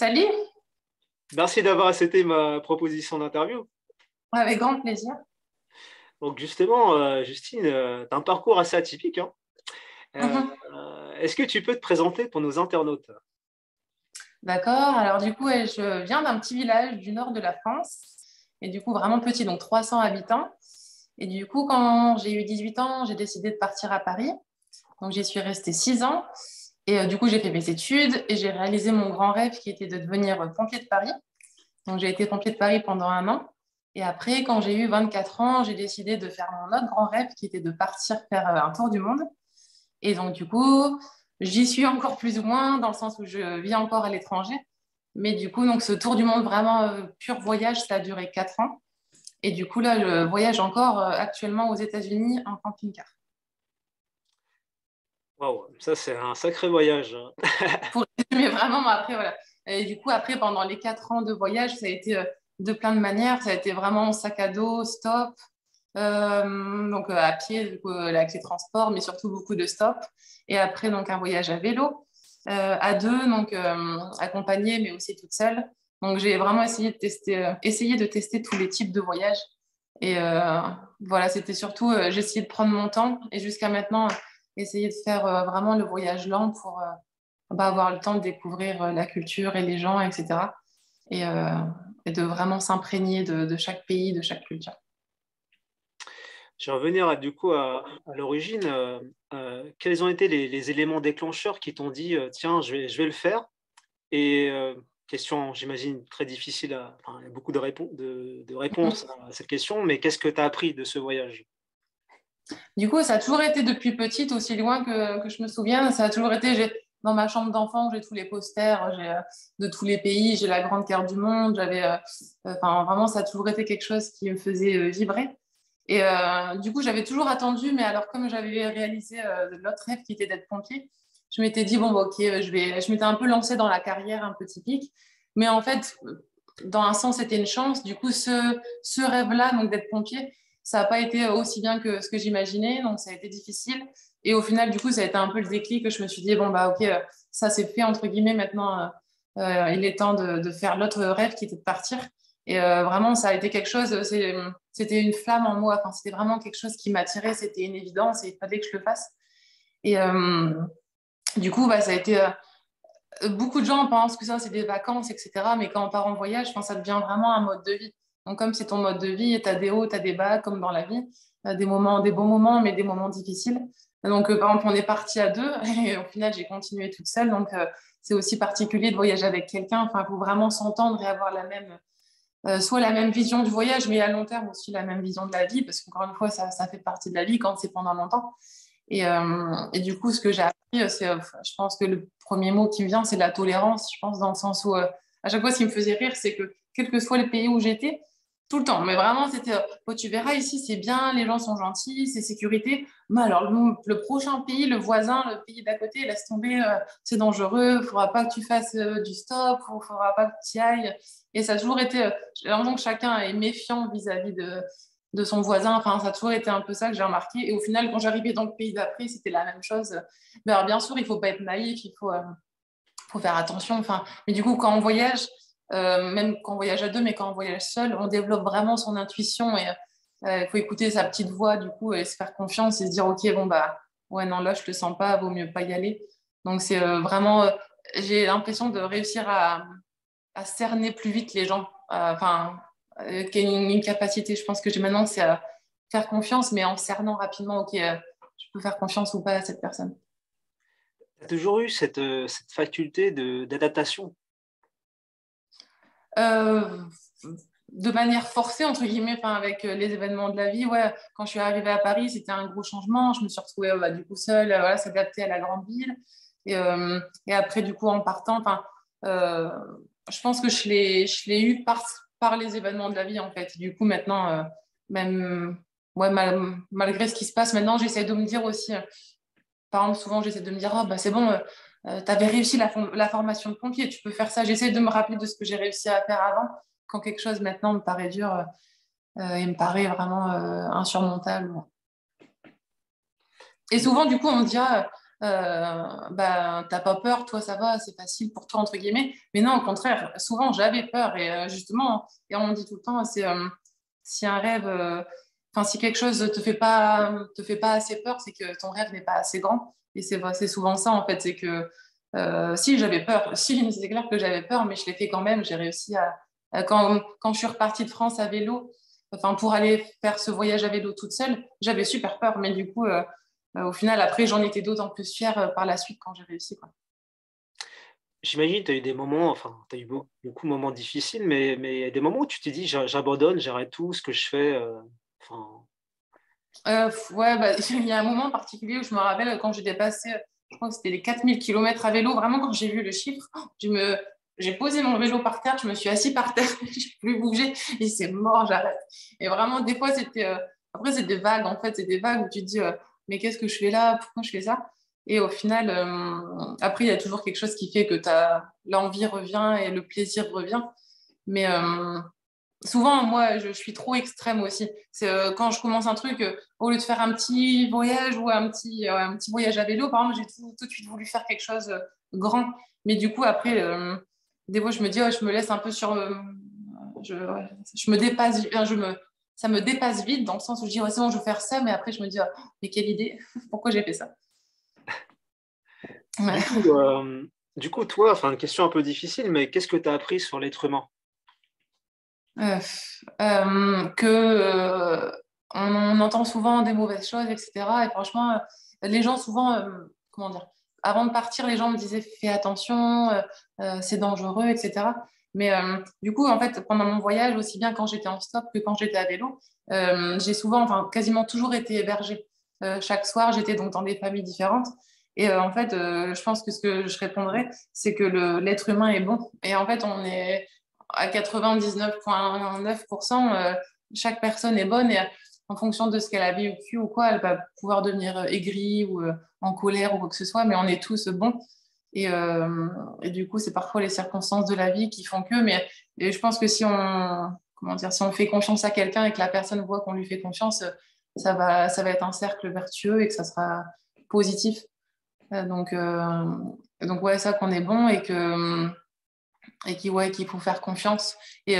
Salut, Merci d'avoir accepté ma proposition d'interview. avec grand plaisir. Donc justement, Justine, tu as un parcours assez atypique, hein. Euh, Mhm. Est-ce que tu peux te présenter pour nos internautes? D'accord, alors du coup, ouais, je viens d'un petit village du nord de la France, et du coup vraiment petit, donc 300 habitants. Et du coup, quand j'ai eu 18 ans, j'ai décidé de partir à Paris. Donc j'y suis restée 6 ans. Et du coup, j'ai fait mes études et j'ai réalisé mon grand rêve qui était de devenir pompier de Paris. Donc j'ai été pompier de Paris pendant un an. Et après, quand j'ai eu 24 ans, j'ai décidé de faire mon autre grand rêve qui était de partir faire un tour du monde. Et donc, du coup, j'y suis encore plus ou moins dans le sens où je vis encore à l'étranger. Mais du coup, donc ce tour du monde vraiment pur voyage, ça a duré 4 ans. Et du coup, là, je voyage encore actuellement aux États-Unis en camping-car. Waouh, ça c'est un sacré voyage, hein. Pour résumer vraiment, mais après, voilà. Et du coup, après, pendant les 4 ans de voyage, ça a été de plein de manières. Ça a été vraiment sac à dos, stop, donc à pied, du coup, avec les transports, mais surtout beaucoup de stops. Et après, donc un voyage à vélo, à deux, donc accompagnée, mais aussi toute seule. Donc j'ai vraiment essayé de tester tous les types de voyages. Et voilà, c'était surtout, j'ai essayé de prendre mon temps et jusqu'à maintenant, essayer de faire vraiment le voyage lent pour avoir le temps de découvrir la culture et les gens, etc. Et, euh, et de vraiment s'imprégner de chaque pays, de chaque culture. Je vais revenir du coup à l'origine. Quels ont été les éléments déclencheurs qui t'ont dit, tiens, je vais le faire? Et question, j'imagine, très difficile enfin, il y a beaucoup de réponses à cette question, mais qu'est-ce que tu as appris de ce voyage? Du coup, ça a toujours été depuis petite, aussi loin que je me souviens. Ça a toujours été, dans ma chambre d'enfant, j'ai tous les posters de tous les pays, j'ai la grande carte du monde, enfin, vraiment, ça a toujours été quelque chose qui me faisait vibrer. Et du coup, j'avais toujours attendu, mais alors comme j'avais réalisé l'autre rêve qui était d'être pompier, je m'étais dit, bon, bah, ok, je m'étais un peu lancée dans la carrière un peu typique. Mais en fait, dans un sens, c'était une chance. Du coup, ce rêve-là, donc d'être pompier, ça n'a pas été aussi bien que ce que j'imaginais, donc ça a été difficile. Et au final, du coup, ça a été un peu le déclic que je me suis dit, bon, bah, ok, ça c'est fait, entre guillemets, maintenant, il est temps de faire l'autre rêve qui était de partir. Et vraiment, ça a été quelque chose, c'était une flamme en moi, enfin, c'était vraiment quelque chose qui m'attirait, c'était une évidence et il fallait que je le fasse. Et du coup, bah, ça a été, beaucoup de gens pensent que ça, c'est des vacances, etc. Mais quand on part en voyage, je pense que ça devient vraiment un mode de vie. Donc, comme c'est ton mode de vie, tu as des hauts, tu as des bas, comme dans la vie, des moments, des bons moments, mais des moments difficiles. Donc, par exemple, on est parti à deux et au final, j'ai continué toute seule. Donc, c'est aussi particulier de voyager avec quelqu'un. Enfin, il faut vraiment s'entendre et avoir soit la même vision du voyage, mais à long terme aussi la même vision de la vie, parce qu'encore une fois, ça fait partie de la vie quand c'est pendant longtemps. Et du coup, ce que j'ai appris, je pense que le premier mot qui me vient, c'est la tolérance. Je pense dans le sens où, à chaque fois, ce qui me faisait rire, c'est que quel que soit le pays où j'étais, tout le temps, mais vraiment, c'était, oh, tu verras ici, c'est bien, les gens sont gentils, c'est sécurité. Mais alors, le prochain pays, le voisin, le pays d'à côté, laisse tomber, c'est dangereux, il ne faudra pas que tu fasses du stop, il ne faudra pas que tu y ailles. Et ça a toujours été, j'ai l'impression que chacun est méfiant vis-à-vis de son voisin. Enfin, ça a toujours été un peu ça que j'ai remarqué. Et au final, quand j'arrivais dans le pays d'après, c'était la même chose. Mais alors, bien sûr, il ne faut pas être naïf, faut faire attention. Enfin, mais du coup, quand on voyage, même quand on voyage à deux, mais quand on voyage seul, on développe vraiment son intuition et il faut écouter sa petite voix, du coup, et se faire confiance et se dire, OK, bon, bah, ouais, non, là, je le sens pas, vaut mieux pas y aller. Donc, c'est vraiment, j'ai l'impression de réussir à cerner plus vite les gens. Enfin, qu'il y a une capacité, je pense que j'ai maintenant, c'est à faire confiance, mais en cernant rapidement, OK, je peux faire confiance ou pas à cette personne. Tu as toujours eu cette faculté d'adaptation? Euh, de manière forcée, entre guillemets, enfin, avec les événements de la vie, ouais, quand je suis arrivée à Paris, c'était un gros changement. Je me suis retrouvée bah, du coup seule, voilà, s'adapter à la grande ville. Et après, du coup, en partant, enfin, euh, je pense que je l'ai eu par les événements de la vie, en fait. Du coup, maintenant, même ouais, malgré ce qui se passe, maintenant, j'essaie de me dire aussi, par exemple, souvent, j'essaie de me dire, oh, bah, c'est bon, tu avais réussi la formation de pompier, tu peux faire ça. J'essaie de me rappeler de ce que j'ai réussi à faire avant, quand quelque chose maintenant me paraît dur et me paraît vraiment insurmontable. Et souvent, du coup, on me dit, ah, t'as pas peur, toi ça va, c'est facile pour toi entre guillemets. Mais non, au contraire, souvent j'avais peur et justement, et on dit tout le temps, c'est si un rêve, enfin si quelque chose te fait pas assez peur, c'est que ton rêve n'est pas assez grand. Et c'est vrai, c'est souvent ça en fait, c'est que si j'avais peur, si c'est clair que j'avais peur, mais je l'ai fait quand même. J'ai réussi quand je suis repartie de France à vélo, enfin pour aller faire ce voyage à vélo toute seule, j'avais super peur, mais du coup au final, après, j'en étais d'autant plus fière par la suite quand j'ai réussi, quoi. J'imagine, tu as eu des moments, enfin, tu as eu beaucoup de moments difficiles, mais il y a des moments où tu t'es dit, j'abandonne, j'arrête tout ce que je fais. Enfin, Ouais, il y a un moment particulier où je me rappelle quand j'ai dépassé, je crois que c'était les 4000 km à vélo. Vraiment, quand j'ai vu le chiffre, j'ai posé mon vélo par terre, je me suis assis par terre, je n'ai plus bougé et c'est mort, j'arrête. Et vraiment, des fois, après, c'est des vagues, en fait, c'est des vagues où tu te dis, mais qu'est-ce que je fais là? Pourquoi je fais ça? Et au final, après, il y a toujours quelque chose qui fait que l'envie revient et le plaisir revient. Mais souvent, moi, je suis trop extrême aussi. C'est quand je commence un truc, au lieu de faire un petit voyage ou un petit voyage à vélo, par exemple, j'ai tout de suite voulu faire quelque chose grand. Mais du coup, après, des fois, je me dis, oh, je me laisse un peu ouais, je me dépasse, ça me dépasse vite dans le sens où je dis, ouais, c'est bon, je veux faire ça, mais après, je me dis, oh, mais quelle idée, pourquoi j'ai fait ça? Ouais. du coup, euh, du coup, toi, enfin, une question un peu difficile, mais qu'est-ce que tu as appris sur l'être humain? Euh, que on entend souvent des mauvaises choses, etc. Et franchement, les gens souvent, comment dire, avant de partir, les gens me disaient fais attention, c'est dangereux, etc. Mais du coup, en fait, pendant mon voyage, aussi bien quand j'étais en stop que quand j'étais à vélo, j'ai souvent, enfin quasiment toujours été hébergée. Chaque soir, j'étais donc dans des familles différentes. Et en fait, je pense que ce que je répondrais, c'est que l'être humain est bon. Et en fait, on est à 99,9%, chaque personne est bonne et en fonction de ce qu'elle a vécu ou quoi, elle va pouvoir devenir aigrie ou en colère ou quoi que ce soit, mais on est tous bons. Et du coup, c'est parfois les circonstances de la vie qui font que, mais et je pense que comment dire, si on fait confiance à quelqu'un et que la personne voit qu'on lui fait confiance, ça va être un cercle vertueux et que ça sera positif. Euh, donc, euh, donc ouais, ça qu'on est bon ouais, qu'il faut faire confiance. Et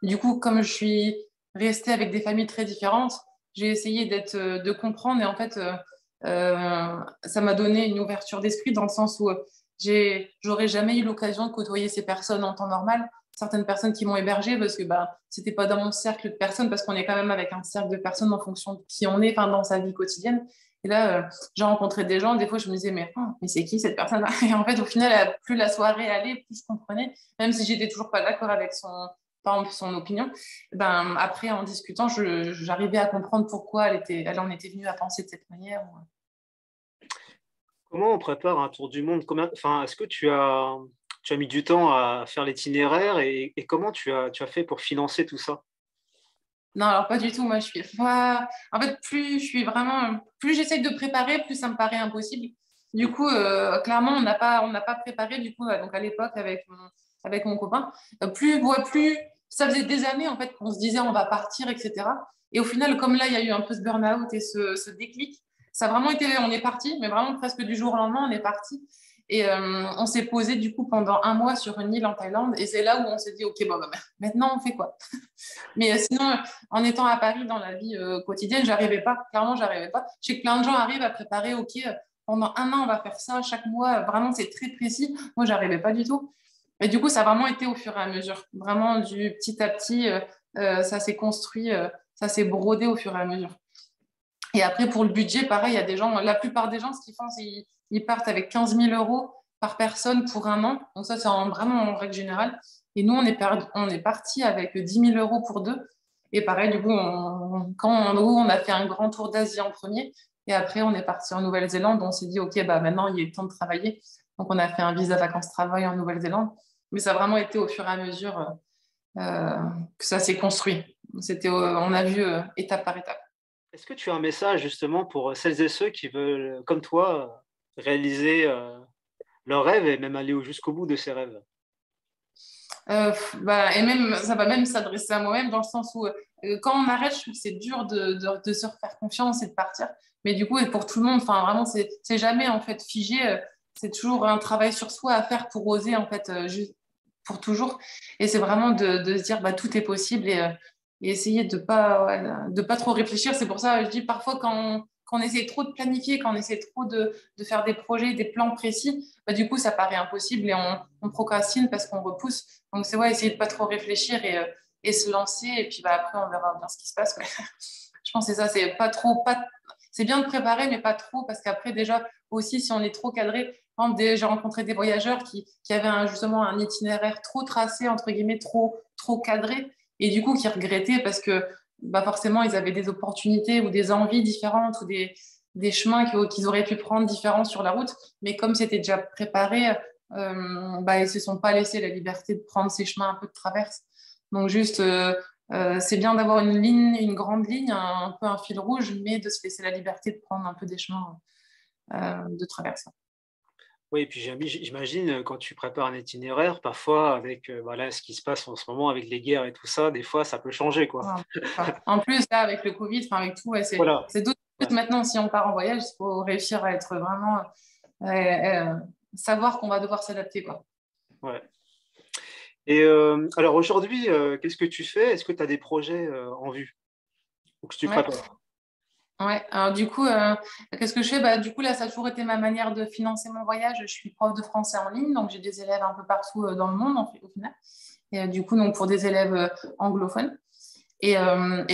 du coup, comme je suis restée avec des familles très différentes, j'ai essayé de comprendre et en fait, ça m'a donné une ouverture d'esprit dans le sens où j'aurais jamais eu l'occasion de côtoyer ces personnes en temps normal. Certaines personnes qui m'ont hébergée parce que c'était pas dans mon cercle de personnes, parce qu'on est quand même avec un cercle de personnes en fonction de qui on est, enfin, dans sa vie quotidienne. Et là, j'ai rencontré des gens, des fois je me disais, mais c'est qui cette personne-là? Et en fait, au final, plus la soirée allait, plus je comprenais même si j'étais toujours pas d'accord avec par exemple, son opinion, ben, après, en discutant, j'arrivais à comprendre pourquoi elle en était venue à penser de cette manière. Comment on prépare un tour du monde? Enfin, est-ce que tu as mis du temps à faire l'itinéraire et comment tu as fait pour financer tout ça? Non, alors pas du tout. Moi, je suis pas. En fait, plus j'essaye de préparer, plus ça me paraît impossible. Du coup, clairement, on n'a pas préparé. Du coup, donc à l'époque avec mon copain, plus ça faisait des années en fait qu'on se disait on va partir, etc. Et au final, comme là, il y a eu un peu ce burn-out et ce déclic, ça a vraiment été, on est parti, mais vraiment presque du jour au lendemain, on est parti. Et on s'est posé du coup pendant un mois sur une île en Thaïlande. Et c'est là où on s'est dit, ok, bon, maintenant on fait quoi? Mais sinon, en étant à Paris dans la vie quotidienne, j'arrivais pas. Clairement, j'arrivais pas. Je sais que plein de gens arrivent à préparer, ok, pendant un an, on va faire ça, chaque mois, vraiment, c'est très précis. Moi, j'arrivais pas du tout. Et du coup, ça a vraiment été au fur et à mesure. Vraiment, du petit à petit, ça s'est construit, ça s'est brodé au fur et à mesure. Et après, pour le budget, pareil, il y a des gens, la plupart des gens, ce qu'ils font, c'est qu'ils partent avec 15 000 euros par personne pour un an. Donc ça, c'est vraiment en règle générale. Et nous, on est parti avec 10 000 euros pour deux. Et pareil, du coup, en gros, on a fait un grand tour d'Asie en premier. Et après, on est parti en Nouvelle-Zélande. On s'est dit, OK, maintenant, il est temps de travailler. Donc, on a fait un visa vacances-travail en Nouvelle-Zélande. Mais ça a vraiment été au fur et à mesure que ça s'est construit. On a vu étape par étape. Est-ce que tu as un message justement pour celles et ceux qui veulent, comme toi, réaliser leurs rêves et même aller jusqu'au bout de ces rêves? Et même, ça va même s'adresser à moi-même dans le sens où quand on arrête, je trouve que c'est dur de se refaire confiance et de partir. Mais du coup, et pour tout le monde, enfin, vraiment, c'est jamais en fait figé. C'est toujours un travail sur soi à faire pour oser, en fait, pour toujours. Et c'est vraiment de se dire, bah, tout est possible et essayer de pas trop réfléchir. C'est pour ça, je dis parfois, quand on essaie trop de planifier, quand on essaie trop de faire des projets, des plans précis, bah, du coup, ça paraît impossible et on procrastine parce qu'on repousse. Donc, c'est ouais, essayer de pas trop réfléchir et se lancer. Et puis, bah, après, on verra bien ce qui se passe. Ouais. Je pense que c'est ça, c'est pas trop, pas, c'est bien de préparer, mais pas trop, parce qu'après, déjà, aussi, si on est trop cadré, par exemple, j'ai rencontré des voyageurs qui avaient justement un itinéraire trop tracé, entre guillemets, trop cadré, et du coup, qui regrettaient parce que bah, forcément, ils avaient des opportunités ou des envies différentes ou des chemins qu'ils auraient pu prendre différents sur la route, mais comme c'était déjà préparé, bah, ils ne se sont pas laissés la liberté de prendre ces chemins un peu de traverse. Donc, juste, c'est bien d'avoir une ligne, une grande ligne, un peu un fil rouge, mais de se laisser la liberté de prendre un peu des chemins de traverse. Oui, et puis j'imagine quand tu prépares un itinéraire, parfois avec voilà, ce qui se passe en ce moment avec les guerres et tout ça, des fois ça peut changer, quoi. Voilà. En plus, là, avec le Covid, enfin, avec tout, ouais, Voilà. c'est d'autres Ouais. plus maintenant, si on part en voyage, il faut réussir à être vraiment, savoir qu'on va devoir s'adapter, quoi. Ouais. Et alors aujourd'hui, qu'est-ce que tu fais? Est-ce que tu as des projets en vue ou que tu Ouais. prépares? Ouais, alors du coup, qu'est-ce que je fais? Bah, du coup, là, ça a toujours été ma manière de financer mon voyage. Je suis prof de français en ligne, donc j'ai des élèves un peu partout dans le monde, au final. Et du coup, donc pour des élèves anglophones. Et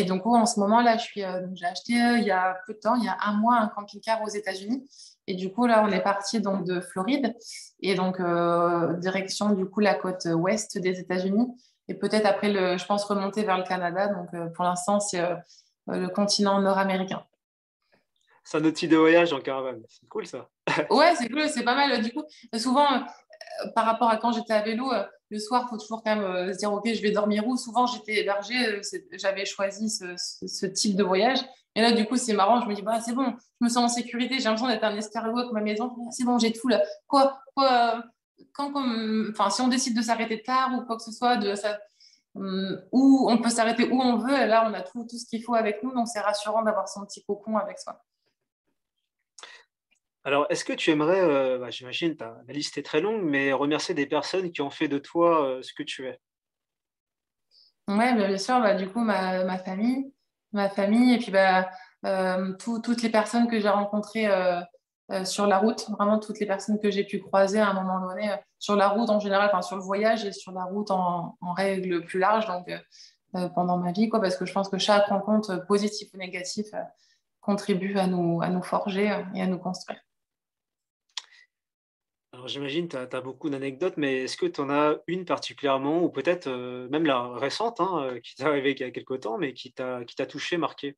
donc, en ce moment, là, j'ai acheté il y a peu de temps, il y a un mois, un camping-car aux États-Unis. Et du coup, là, on est parti donc de Floride et donc direction du coup la côte ouest des États-Unis. Et peut-être après, je pense remonter vers le Canada. Donc, pour l'instant, c'est le continent nord-américain. C'est un autre type de voyage en caravane. C'est cool ça. Ouais, c'est cool, c'est pas mal. Du coup, souvent, par rapport à quand j'étais à vélo, le soir, il faut toujours quand même se dire, OK, je vais dormir où? Souvent, j'étais hébergée, j'avais choisi ce type de voyage. Et là, du coup, c'est marrant, je me dis, bah, c'est bon, je me sens en sécurité, j'ai l'impression d'être un escargot avec ma maison. C'est bon, j'ai tout là. Enfin, si on décide de s'arrêter tard ou quoi que ce soit, où on peut s'arrêter où on veut, et là, on a tout ce qu'il faut avec nous, donc c'est rassurant d'avoir son petit cocon avec soi. Alors, est-ce que tu aimerais, bah, j'imagine, la liste est très longue, mais remercier des personnes qui ont fait de toi ce que tu es? Ouais, bien sûr, bah, du coup, ma famille, et puis bah, toutes les personnes que j'ai rencontrées sur la route, vraiment toutes les personnes que j'ai pu croiser à un moment donné sur la route en général, enfin sur le voyage et sur la route en règle plus large, donc pendant ma vie, quoi, parce que je pense que chaque rencontre, positive ou négative, contribue à nous forger et à nous construire. Alors, j'imagine, tu as beaucoup d'anecdotes, mais est-ce que tu en as une particulièrement, ou peut-être même la récente, hein, qui t'est arrivée il y a quelque temps, mais qui t'a touché, marqué?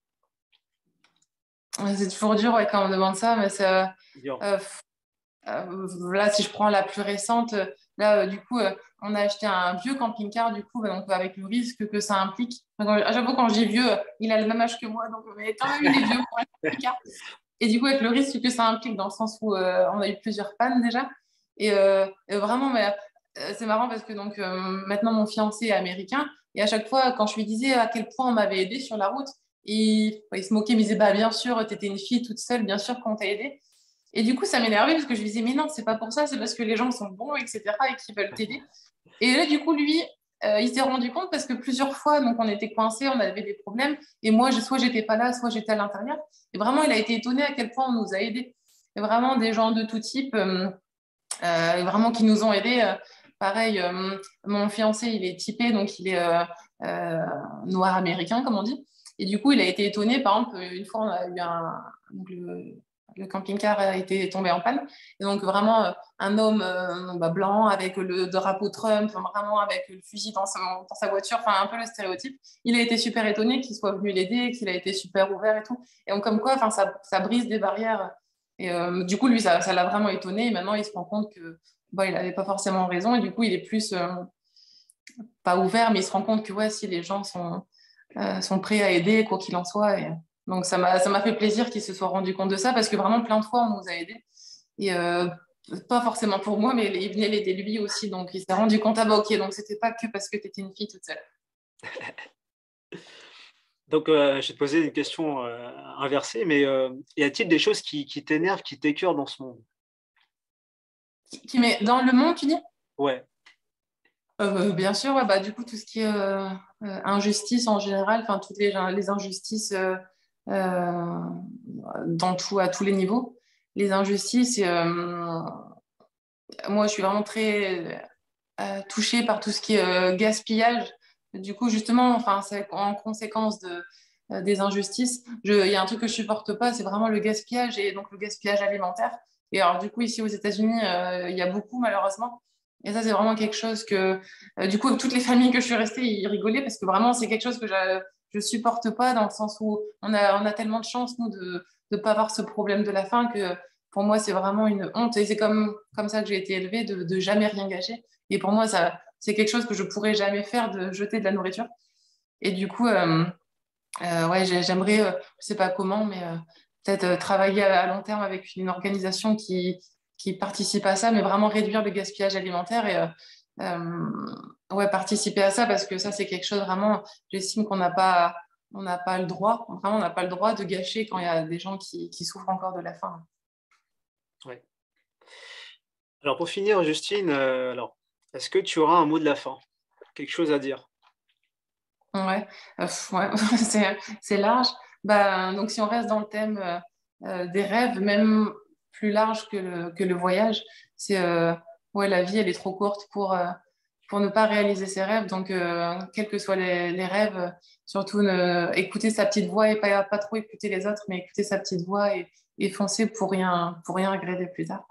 C'est toujours dur ouais, quand on me demande ça, mais Bien. euh, là, si je prends la plus récente, là, du coup, on a acheté un vieux camping-car, du coup, donc avec le risque que ça implique. Donc, à chaque fois, quand je dis vieux, il a le même âge que moi, donc mais quand même, il est vieux pour un camping-car. Et du coup, avec le risque que ça implique, dans le sens où on a eu plusieurs pannes déjà. Et vraiment, mais, c'est marrant parce que donc, maintenant, mon fiancé est américain. Et à chaque fois, quand je lui disais à quel point on m'avait aidé sur la route, il se moquait, il me disait, bah, bien sûr, tu étais une fille toute seule, bien sûr qu'on t'a aidé. Et du coup, ça m'énervait parce que je lui disais, mais non, c'est pas pour ça, c'est parce que les gens sont bons, etc., et qu'ils veulent t'aider. Et là, du coup, lui, il s'est rendu compte parce que plusieurs fois, donc, on était coincés, on avait des problèmes, et moi, soit j'étais pas là, soit j'étais à l'intérieur. Et vraiment, il a été étonné à quel point on nous a aidés. Et vraiment, des gens de tout type, vraiment qui nous ont aidés. Pareil, mon fiancé, il est typé, donc il est euh, noir américain, comme on dit. Et du coup, il a été étonné. Par exemple, une fois, on a eu donc le camping-car a été tombé en panne. Et donc, vraiment, un homme bah, blanc avec le drapeau Trump, vraiment avec le fusil dans sa voiture, enfin, un peu le stéréotype. Il a été super étonné qu'il soit venu l'aider, qu'il a été super ouvert et tout. Et donc, comme quoi, enfin, ça brise des barrières. Et du coup, lui, ça l'a vraiment étonné. Et maintenant, il se rend compte que bah, il n'avait pas forcément raison. Et du coup, il est plus, pas ouvert, mais il se rend compte que ouais, si les gens sont prêts à aider, quoi qu'il en soit. Et donc, ça m'a fait plaisir qu'il se soit rendu compte de ça parce que vraiment, plein de fois, on nous a aidés. Et pas forcément pour moi, mais il venait l'aider lui aussi. Donc, il s'est rendu compte, ah bah ok, donc c'était pas que parce que tu étais une fille toute seule. Donc, je vais te poser une question inversée, mais y a-t-il des choses qui t'énervent, qui t'écœurent dans ce monde? Qui met dans le monde, tu dis? Ouais, Bien sûr, ouais, bah, du coup, tout ce qui est injustice en général, enfin, toutes les injustices dans tout, à tous les niveaux. Les injustices, moi, je suis vraiment très touchée par tout ce qui est gaspillage. Du coup, justement, enfin, c'est en conséquence des injustices. Il y a un truc que je supporte pas, c'est vraiment le gaspillage et donc le gaspillage alimentaire. Et alors, du coup, ici aux États-Unis, il y a beaucoup, malheureusement. Et ça, c'est vraiment quelque chose que, du coup, toutes les familles que je suis restée, ils rigolaient parce que vraiment, c'est quelque chose que je supporte pas dans le sens où on a tellement de chance, nous, de ne pas avoir ce problème de la faim que pour moi, c'est vraiment une honte. Et c'est comme ça que j'ai été élevée, de jamais rien gâcher. Et pour moi, ça, c'est quelque chose que je pourrais jamais faire, de jeter de la nourriture. Et du coup, ouais, j'aimerais, je sais pas comment, mais peut-être travailler à long terme avec une organisation qui participe à ça, mais vraiment réduire le gaspillage alimentaire et ouais, participer à ça parce que ça, c'est quelque chose vraiment, j'estime on n'a pas le droit, vraiment, on n'a pas le droit de gâcher quand il y a des gens qui souffrent encore de la faim. ouais. Alors, pour finir, Justine, alors, est-ce que tu auras un mot de la fin? Quelque chose à dire? Ouais, ouais, c'est large. Bah, donc, si on reste dans le thème des rêves, même plus large que le voyage, c'est ouais, la vie, elle est trop courte pour ne pas réaliser ses rêves. Donc, quels que soient les rêves, surtout écouter sa petite voix et pas trop écouter les autres, mais écouter sa petite voix et foncer pour rien regretter plus tard.